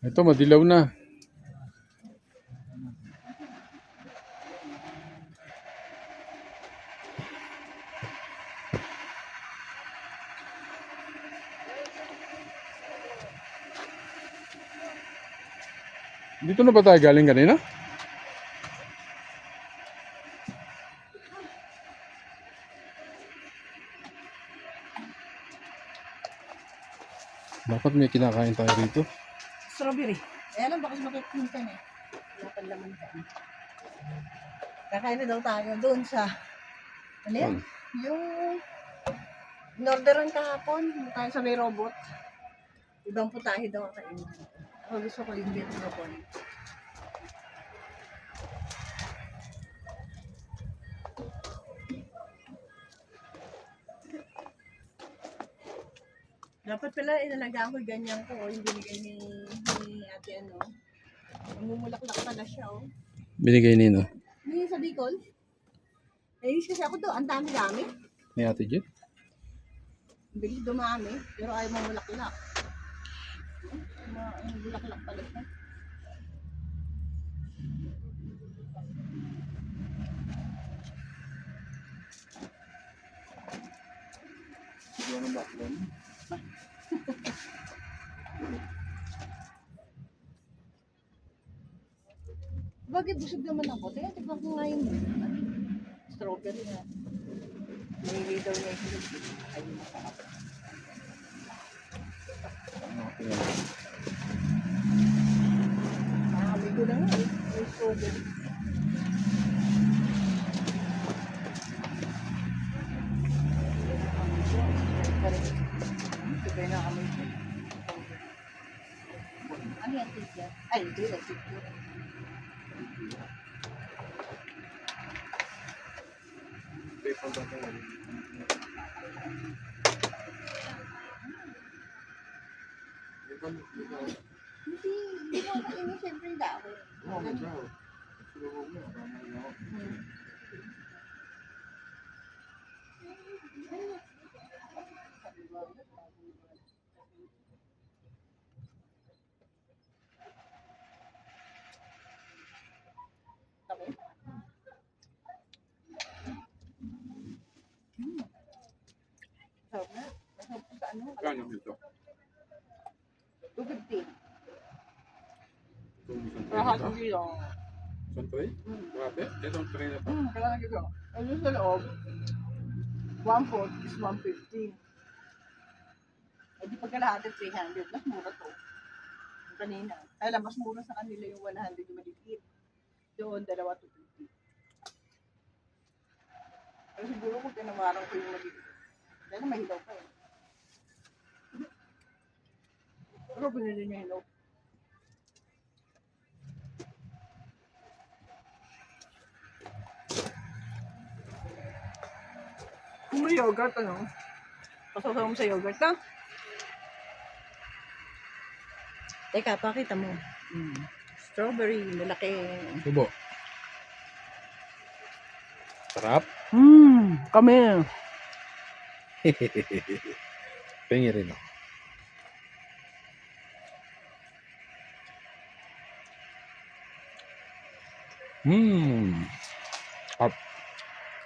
Ito, madilaw na. Dito na ba tayo galing kanina? Dapat may kinakain tayo dito. Strawberry. Eh, alam, bakit makikita eh. Wala pang laman ka. Kakain na daw tayo doon sa, ano yan? Yung, in-orderan kahapon, yung tayo sa may robot. Ibang putahe daw ang kainin. Ako gusto ko yung beef broccoli. Dapat pala inalagaan ko ganyan ko, yung binigay ni ate ano. Namumulaklak pala siya, oh. Binigay nino? Ni sa Bicol. Nainis kasi ako to, ang dami-dami. Ni Ate Jet? Bilis dumami, pero ayaw mamulaklak. Bulaklak pala siya. Ano ba? Bagay, busog naman ako. Tignan ko nga yung strawberry na. Nilili daw niya yung silog. Ayun, masarap. Nakakabay ko na nga eh. Yung strawberry. Sabay na kami. Ano yan, tigyan? Ay, hindi na tigyan. Hindi mo kainin siyempre yung dahon. Sarap na. Masarap sa ano? Kano ito? 250. Lahat Lahat hindi lang. Saan to eh? Grabe? Itong tray na to? Kailangan ko. Ano sa loob? 1/4 is 150. Eh di pagkalahati 300. Mas mura to. Yung kanina. Kaya lang, mas mura sa kanila yung 100 yung maliit. Doon, 250. Pero siguro kung tinawaran ko yung maliit. Dahil mahilaw pa eh. Pero binili niya hilaw. Kung may yogurt, ano? Pasasaw mo sa yogurt, ha? Teka, pakita mo. Strawberry, malaki. Subo. Sarap? Kami. Pengi rin ako.